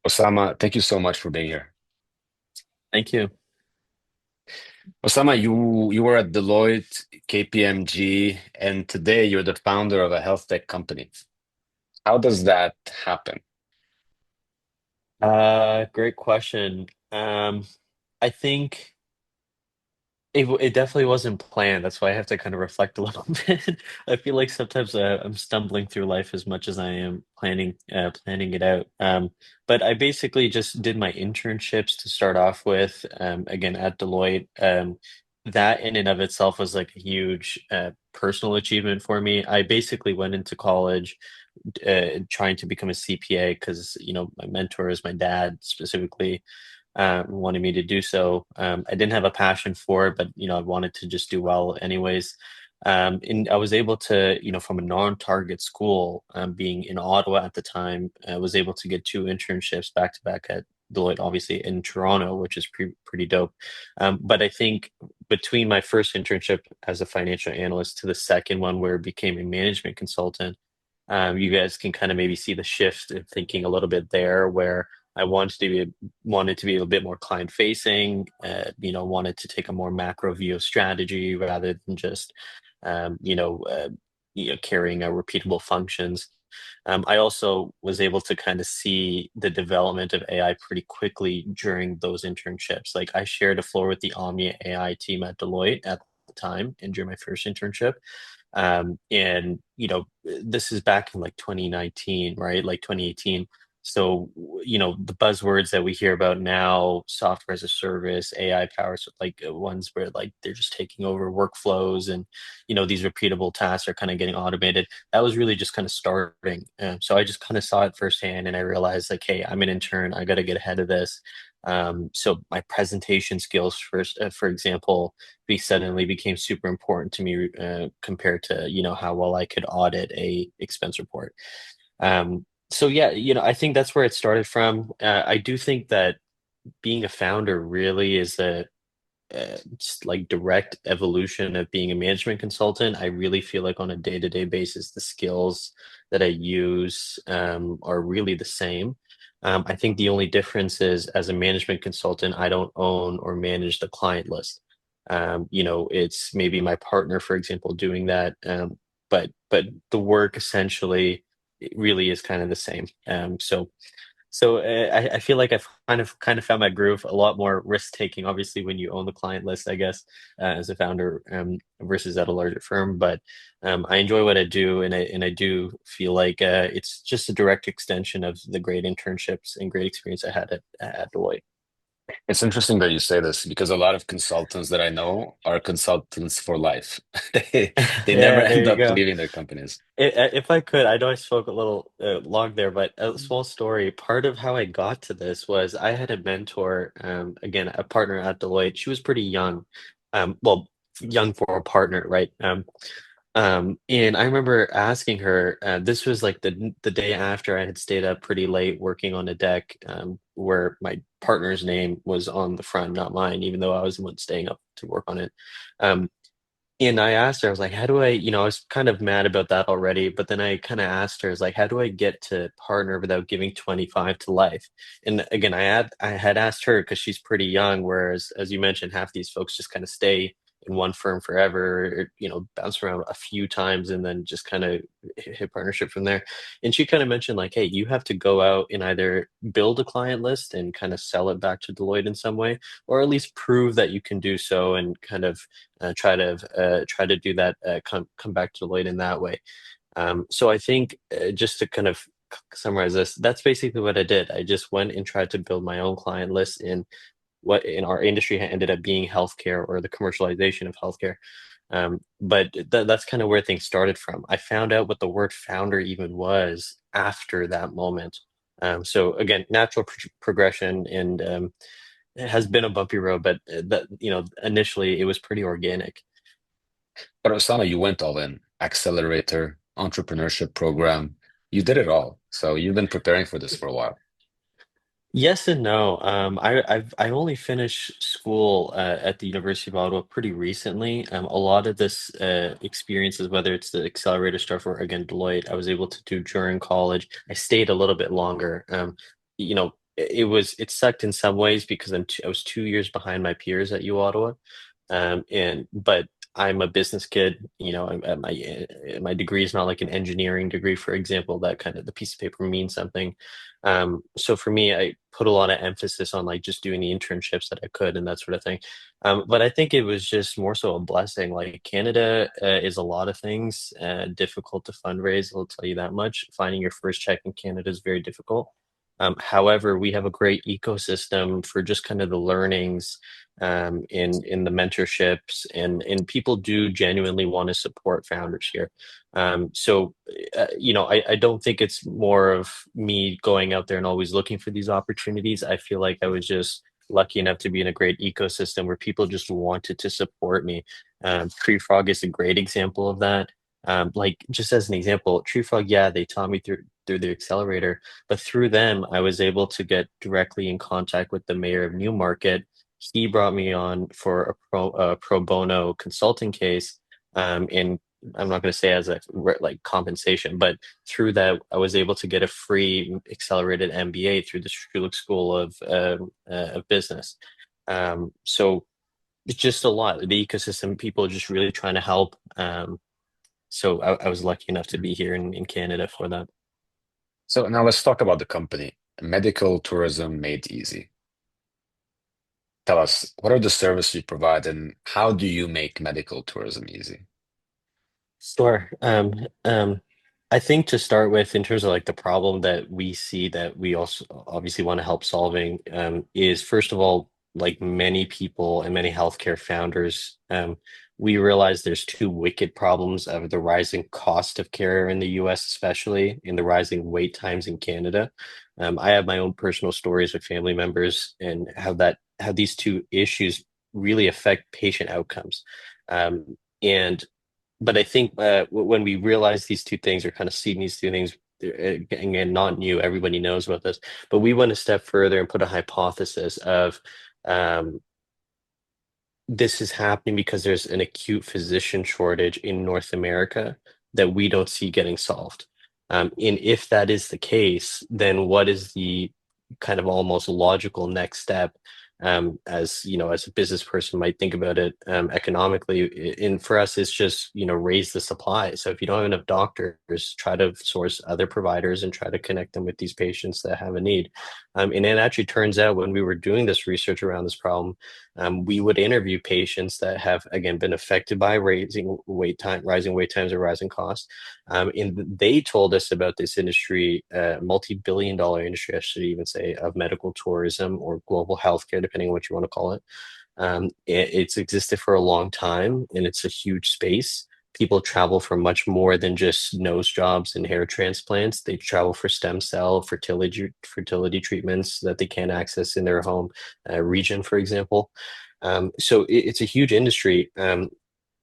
Osama, thank you so much for being here. Thank you. Osama, you were at Deloitte, KPMG, and today you're the founder of a health tech company. How does that happen? Great question. I think it definitely wasn't planned. That's why I have to kind of reflect a little bit. I feel like sometimes I'm stumbling through life as much as I am planning it out. But I basically just did my internships to start off with. Again at Deloitte. That in and of itself was like a huge personal achievement for me. I basically went into college trying to become a CPA because my mentor is my dad specifically wanted me to do so. I didn't have a passion for it, but I wanted to just do well anyways. And I was able to, from a non-target school, being in Ottawa at the time, I was able to get two internships back to back at Deloitte, obviously in Toronto, which is pretty dope. But I think between my first internship as a financial analyst to the second one where I became a management consultant, you guys can kind of maybe see the shift in thinking a little bit there, where I wanted to be a bit more client facing, wanted to take a more macro view of strategy rather than just, um, you know, uh, carrying out repeatable functions. I also was able to kind of see the development of AI pretty quickly during those internships. Like I shared a floor with the Omnia AI team at Deloitte at the time and during my first internship. And this is back in like 2019, right? Like 2018. So, the buzzwords that we hear about now, software as a service, AI powers, like ones where like they're just taking over workflows and, these repeatable tasks are kind of getting automated. That was really just kind of starting. So I just kind of saw it firsthand and I realized like, hey, I'm an intern. I got to get ahead of this. So my presentation skills first, for example, suddenly became super important to me compared to how well I could audit a expense report. So yeah, I think that's where it started from. I do think that being a founder really is a just like direct evolution of being a management consultant. I really feel like on a day-to-day basis, the skills that I use are really the same. I think the only difference is as a management consultant, I don't own or manage the client list. It's maybe my partner, for example, doing that. But the work essentially it really is kind of the same. So I feel like I've kind of found my groove. A lot more risk taking, obviously, when you own the client list, I guess, as a founder, versus at a larger firm. But I enjoy what I do, and I do feel like it's just a direct extension of the great internships and great experience I had at Deloitte. It's interesting that you say this because a lot of consultants that I know are consultants for life. They never Yeah, there end you up go. leaving their companies. If I could, I know I spoke a little long there, but a small story. Part of how I got to this was I had a mentor, again, a partner at Deloitte. She was pretty young, well, young for a partner, right? And I remember asking her, this was like the day after I had stayed up pretty late working on a deck, where my partner's name was on the front, not mine, even though I was the one staying up to work on it. Um, and I asked her, I was like, how do I was kind of mad about that already, but then I kind of asked her, I was like, how do I get to partner without giving 25 to life? And again, I had asked her because she's pretty young, whereas as you mentioned, half these folks just kind of stay in one firm forever, or, bounce around a few times and then just kind of hit partnership from there. And she kind of mentioned like, hey, you have to go out and either build a client list and kind of sell it back to Deloitte in some way, or at least prove that you can do so and kind of try to do that, come back to Deloitte in that way. So I think just to kind of summarize this, that's basically what I did. I just went and tried to build my own client list in what in our industry ended up being healthcare or the commercialization of healthcare. But that's kind of where things started from. I found out what the word founder even was after that moment. So again, natural progression, and it has been a bumpy road, but initially it was pretty organic. But Osama, you went all in. Accelerator, entrepreneurship program. You did it all. So you've been preparing for this for a while. Yes and no. I only finished school at the University of Ottawa pretty recently. A lot of this experiences, whether it's the accelerator stuff or again Deloitte, I was able to do during college. I stayed a little bit longer. You know, it sucked in some ways because I was 2 years behind my peers at U Ottawa, and but I'm a business kid. You know, my degree is not like an engineering degree, for example. That kind of the piece of paper means something. So for me, I put a lot of emphasis on like just doing the internships that I could and that sort of thing. But I think it was just more so a blessing. Like Canada is a lot of things, difficult to fundraise. I'll tell you that much. Finding your first check in Canada is very difficult. However, we have a great ecosystem for just kind of the learnings in the mentorships, and people do genuinely want to support founders here. I don't think it's more of me going out there and always looking for these opportunities. I feel like I was just lucky enough to be in a great ecosystem where people just wanted to support me. Tree Frog is a great example of that. Like just as an example, Tree Frog, yeah, they taught me through the accelerator, but through them, I was able to get directly in contact with the mayor of Newmarket. He brought me on for a pro bono consulting case, and I'm not going to say as a like compensation, but through that, I was able to get a free accelerated MBA through the Schulich School of Business. So it's just a lot. The ecosystem, people just really trying to help. So I was lucky enough to be here in Canada for that. So now let's talk about the company. Medical tourism made easy. Tell us, what are the services you provide and how do you make medical tourism easy? Sure. I think to start with, in terms of like the problem that we see that we also obviously want to help solving, is first of all, like many people and many healthcare founders, we realize there's two wicked problems of the rising cost of care in the US, especially in the rising wait times in Canada. I have my own personal stories with family members and how these two issues really affect patient outcomes. And but I think when we realize these two things, or kind of seeing these two things, again, not new, everybody knows about this, but we went a step further and put a hypothesis of um, this is happening because there's an acute physician shortage in North America that we don't see getting solved. And if that is the case, then what is the kind of almost logical next step? As you know, as a business person might think about it economically, and for us, it's just raise the supply. So if you don't have enough doctors, try to source other providers and try to connect them with these patients that have a need. And it actually turns out when we were doing this research around this problem, we would interview patients that have, again, been affected by rising wait times or rising costs. And they told us about this industry, multi-billion dollar industry, I should even say, of medical tourism or global healthcare, depending on what you want to call it. It's existed for a long time and it's a huge space. People travel for much more than just nose jobs and hair transplants. They travel for stem cell fertility treatments that they can't access in their home region, for example. So it's a huge industry.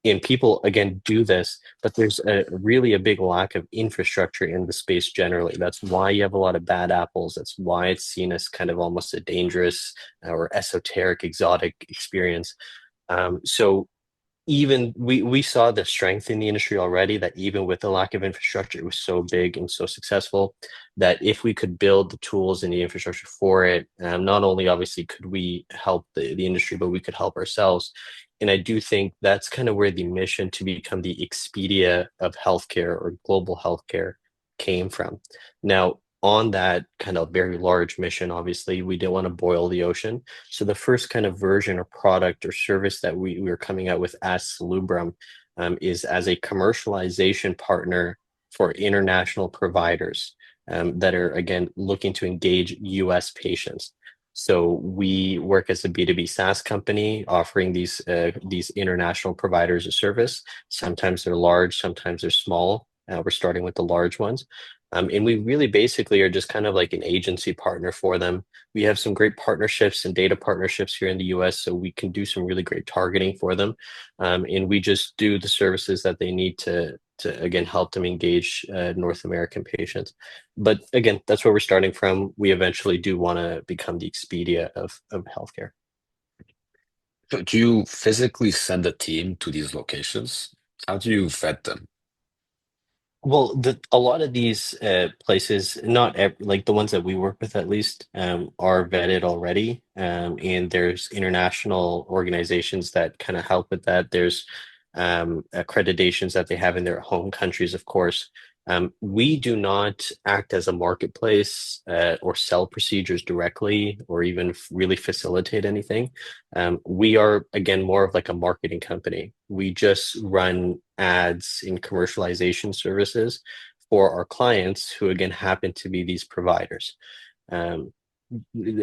And people again do this, but there's really a big lack of infrastructure in the space generally. That's why you have a lot of bad apples. That's why it's seen as kind of almost a dangerous or esoteric, exotic experience. So even we saw the strength in the industry already, that even with the lack of infrastructure, it was so big and so successful that if we could build the tools and the infrastructure for it, not only obviously could we help the industry, but we could help ourselves. And I do think that's kind of where the mission to become the Expedia of healthcare or global healthcare came from. Now, on that kind of very large mission, obviously, we didn't want to boil the ocean. So the first kind of version or product or service that we were coming out with as Salubrum is as a commercialization partner for international providers that are, again, looking to engage US patients. So we work as a B2B SaaS company offering these international providers a service. Sometimes they're large, sometimes they're small. We're starting with the large ones. And we really basically are just kind of like an agency partner for them. We have some great partnerships and data partnerships here in the US, so we can do some really great targeting for them. And we just do the services that they need to again, help them engage North American patients. But again, that's where we're starting from. We eventually do want to become the Expedia of healthcare. So do you physically send a team to these locations? How do you vet them? Well, a lot of these places, not ev like the ones that we work with at least, are vetted already. And there's international organizations that kind of help with that. There's accreditations that they have in their home countries, of course. We do not act as a marketplace or sell procedures directly or even really facilitate anything. We are, again, more of like a marketing company. We just run ads in commercialization services for our clients who, again, happen to be these providers. Um,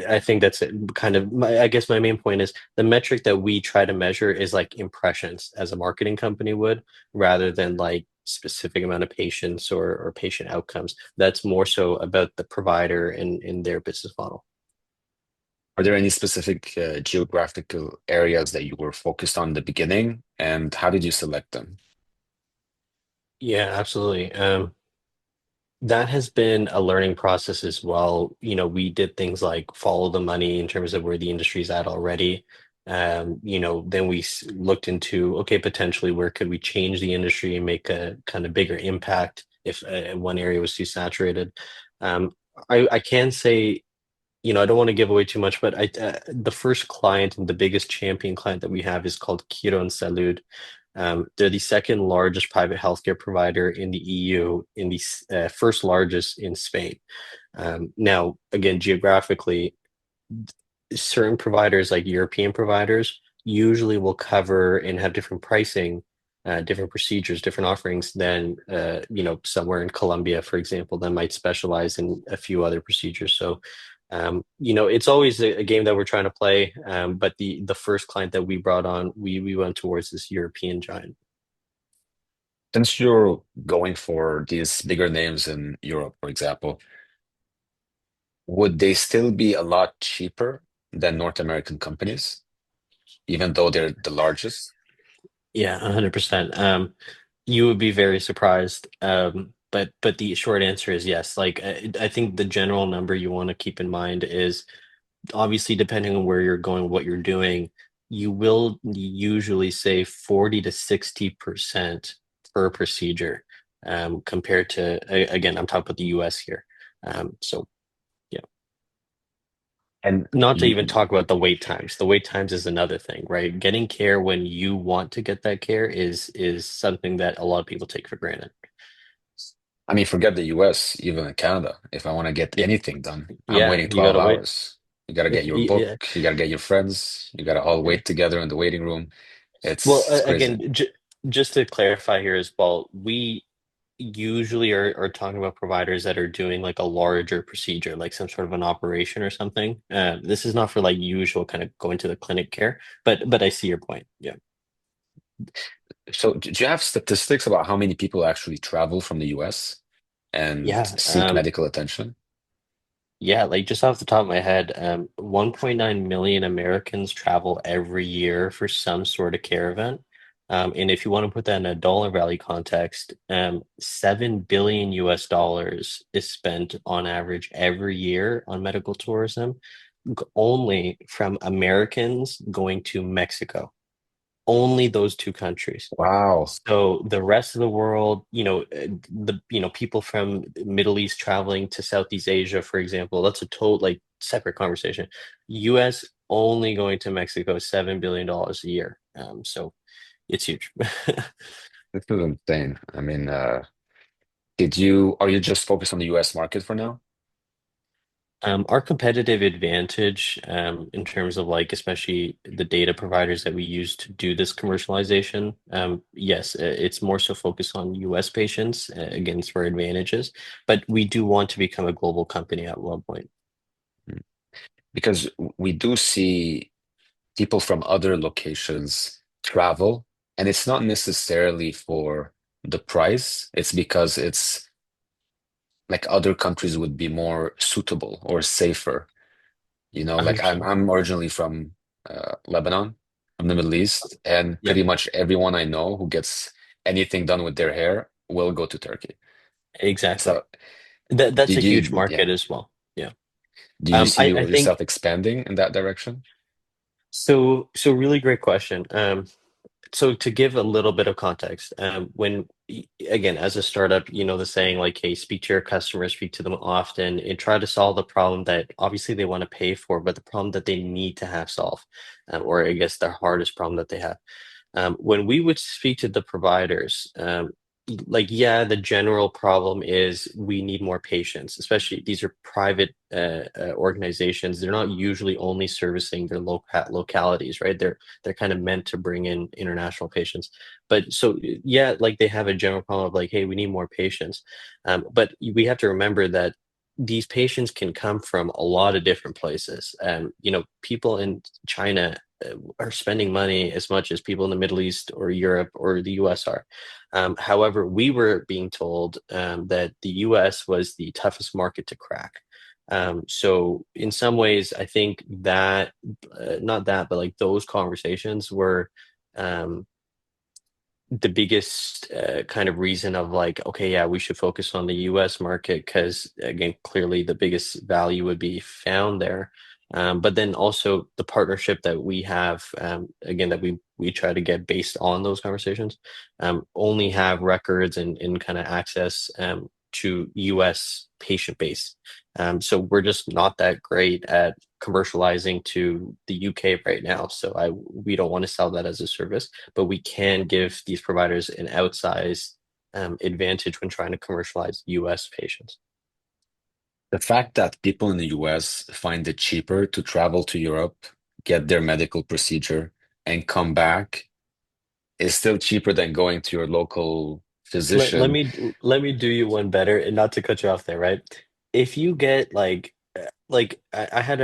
I think that's it, kind of, I guess my main point is the metric that we try to measure is like impressions as a marketing company would, rather than like specific amount of patients or patient outcomes. That's more so about the provider and in their business model. Are there any specific geographical areas that you were focused on in the beginning, and how did you select them? Yeah, absolutely. That has been a learning process as well. We did things like follow the money in terms of where the industry's at already. Then we looked into, okay, potentially where could we change the industry and make a kind of bigger impact if one area was too saturated. Um, I can say, I don't want to give away too much, but the first client and the biggest champion client that we have is called Kiron Salud. They're the second largest private healthcare provider in the EU, in the first largest in Spain. Now, again, geographically, certain providers, like European providers, usually will cover and have different pricing, different procedures, different offerings than, somewhere in Colombia, for example, that might specialize in a few other procedures. So, it's always a game that we're trying to play. But the first client that we brought on, we went towards this European giant. Since you're going for these bigger names in Europe, for example, would they still be a lot cheaper than North American companies, even though they're the largest? Yeah, 100%. You would be very surprised. But the short answer is yes. Like I think the general number you want to keep in mind is obviously depending on where you're going, what you're doing, you will usually save 40 to 60% per procedure, compared to again, I'm talking about the US here. So yeah. And Not to you, even talk about the wait times. The wait times is another thing, right? Getting care when you want to get that care is something that a lot of people take for granted. I mean, forget the US, even in Canada. If I want to get Yeah, anything done, I'm yeah, waiting you 12 gotta wait. hours. You got to get your book, Yeah, you got to get your friends, you got to all yeah. wait together in the waiting room. Well, It's crazy. again, j just to clarify here as well, we usually are talking about providers that are doing like a larger procedure, like some sort of an operation or something. This is not for like usual kind of going to the clinic care, but I see your point. Yeah. So, do you have statistics about how many people actually travel from the US and Yeah. seek medical attention? Yeah, like just off the top of my head, 1.9 million Americans travel every year for some sort of care event. And if you want to put that in a dollar value context, 7 billion US dollars is spent on average every year on medical tourism, only from Americans going to Mexico. Only those two countries. Wow. So the rest of the world, people from Middle East traveling to Southeast Asia, for example, that's a total like separate conversation. US only going to Mexico $7 billion a year. So it's huge. This is insane. I mean, are you just focused on the US market for now? Our competitive advantage, in terms of like, especially the data providers that we use to do this commercialization, yes, it's more so focused on US patients, against our advantages, but we do want to become a global company at one point. Because we do see people from other locations travel, and it's not necessarily for the price, it's because it's like other countries would be more suitable or safer. Like I'm 100%. I'm originally from Lebanon, from the Middle East, and Yeah, pretty much everyone I know who gets anything done with their hair will go to Turkey. exactly. So That's a did huge you, market yeah, as well. Yeah. do you see I yourself think expanding in that direction? so. So really great question. So to give a little bit of context, again, as a startup, you know the saying like, "Hey, speak to your customers, speak to them often, and try to solve the problem that obviously they want to pay for, but the problem that they need to have solved, or I guess the hardest problem that they have." When we would speak to the providers, like, yeah, the general problem is we need more patients, especially these are private organizations. They're not usually only servicing their localities, right? They're kind of meant to bring in international patients. But so, yeah, like they have a general problem of like, hey, we need more patients. But we have to remember that these patients can come from a lot of different places. You know, people in China are spending money as much as people in the Middle East or Europe or the US are. However, we were being told that the US was the toughest market to crack. So in some ways, I think that, not that, but like those conversations were um, the biggest kind of reason of like, okay, yeah, we should focus on the US market because, again, clearly the biggest value would be found there. But then also the partnership that we have, again, that we try to get based on those conversations, only have records and kind of access to US patient base. So we're just not that great at commercializing to the UK right now. So we don't want to sell that as a service, but we can give these providers an outsized advantage when trying to commercialize US patients. The fact that people in the US find it cheaper to travel to Europe, get their medical procedure, and come back is still cheaper than going to your local Let, let physician. me let me do you one better, and not to cut you off there, right? If you get like I had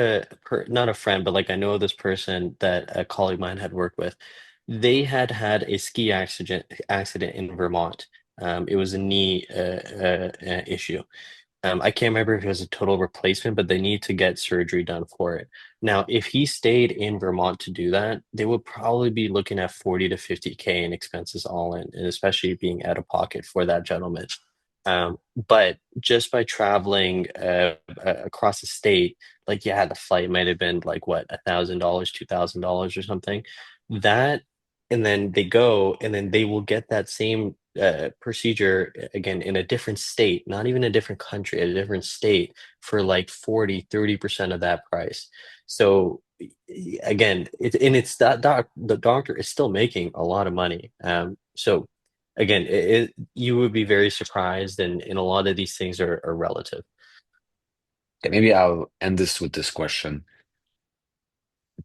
not a friend, but like I know this person that a colleague of mine had worked with. They had had a ski accident in Vermont. It was a knee issue. I can't remember if it was a total replacement, but they need to get surgery done for it. Now, if he stayed in Vermont to do that, they would probably be looking at 40 to 50K in expenses all in, and especially being out of pocket for that gentleman. But just by traveling across the state, like, yeah, the flight might have been like what, $1,000, $2,000 or something. That, and then they go, and then they will get that same procedure again in a different state, not even a different country, a different state for like 40, 30% of that price. So again, it's that the doctor is still making a lot of money. So again, you would be very surprised, and a lot of these things are relative. Okay, maybe I'll end this with this question.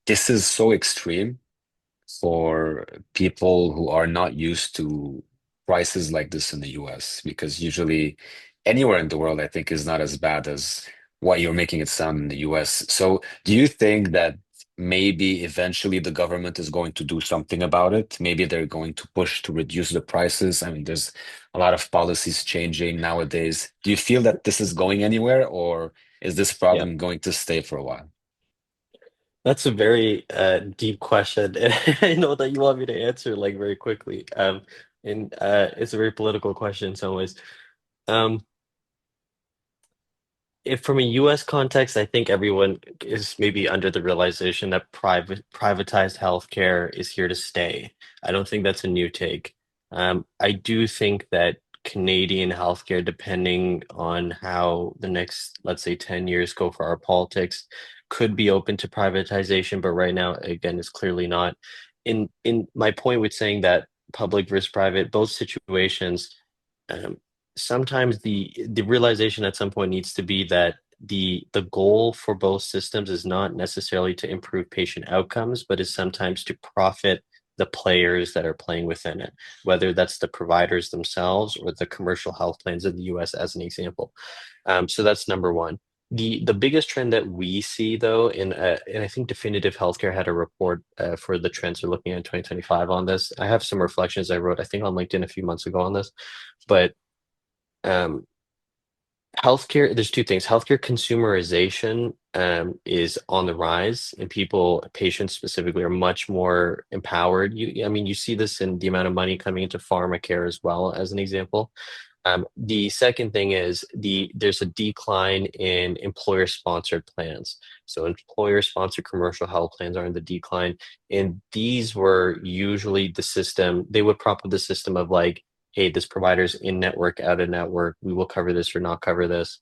This is so extreme for people who are not used to prices like this in the US, because usually anywhere in the world, I think, is not as bad as what you're making it sound in the US. So, do you think that maybe eventually the government is going to do something about it? Maybe they're going to push to reduce the prices. I mean, there's a lot of policies changing nowadays. Do you feel that this is going anywhere, or is this Yeah. problem going to stay for a while? That's a very deep question, and I know that you want me to answer like very quickly. And it's a very political question in some ways. Um, if from a US context, I think everyone is maybe under the realization that privatized healthcare is here to stay. I don't think that's a new take. I do think that Canadian healthcare, depending on how the next, let's say, 10 years go for our politics, could be open to privatization, but right now, again, it's clearly not. In my point with saying that public versus private, both situations, um, sometimes the realization at some point needs to be that the goal for both systems is not necessarily to improve patient outcomes, but is sometimes to profit the players that are playing within it, whether that's the providers themselves or the commercial health plans in the US, as an example. So that's number one. The biggest trend that we see though, and I think Definitive Healthcare had a report for the trends they're looking at in 2025 on this. I have some reflections I wrote, I think, on LinkedIn a few months ago on this, but um, healthcare, there's two things. Healthcare consumerization is on the rise, and patients specifically, are much more empowered. I mean, you see this in the amount of money coming into pharma care as well, as an example. The second thing is there's a decline in employer-sponsored plans. So employer-sponsored commercial health plans are in the decline, and these were usually the system. They would prop up the system of like, hey, this provider's in network, out of network. We will cover this or not cover this.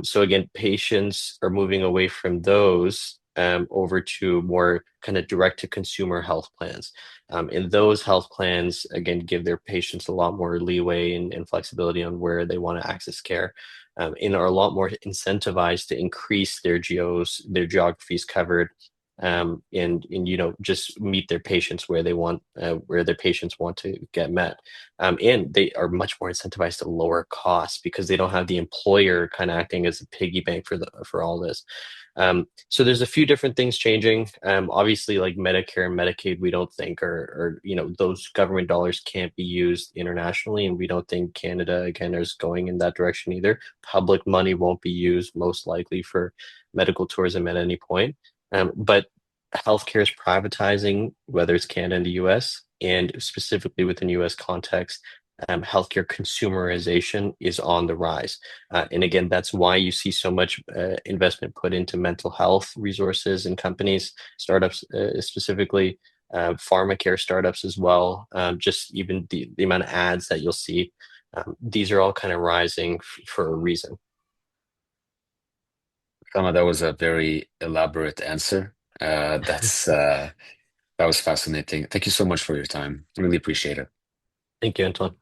So again, patients are moving away from those over to more kind of direct to consumer health plans. And those health plans, again, give their patients a lot more leeway and flexibility on where they want to access care, and are a lot more incentivized to increase their their geographies covered, and just meet their patients where they want, where their patients want to get met. And they are much more incentivized to lower costs because they don't have the employer kind of acting as a piggy bank for all this. So there's a few different things changing. Obviously, like Medicare and Medicaid, we don't think those government dollars can't be used internationally, and we don't think Canada again is going in that direction either. Public money won't be used most likely for medical tourism at any point. But healthcare is privatizing, whether it's Canada and the US, and specifically within US context, healthcare consumerization is on the rise. And again, that's why you see so much investment put into mental health resources and companies, startups specifically, pharma care startups as well. Just even the amount of ads that you'll see, these are all kind of rising for a reason. Sama, that was a very elaborate answer. That was fascinating. Thank you so much for your time. Really appreciate it. Thank you, Anton.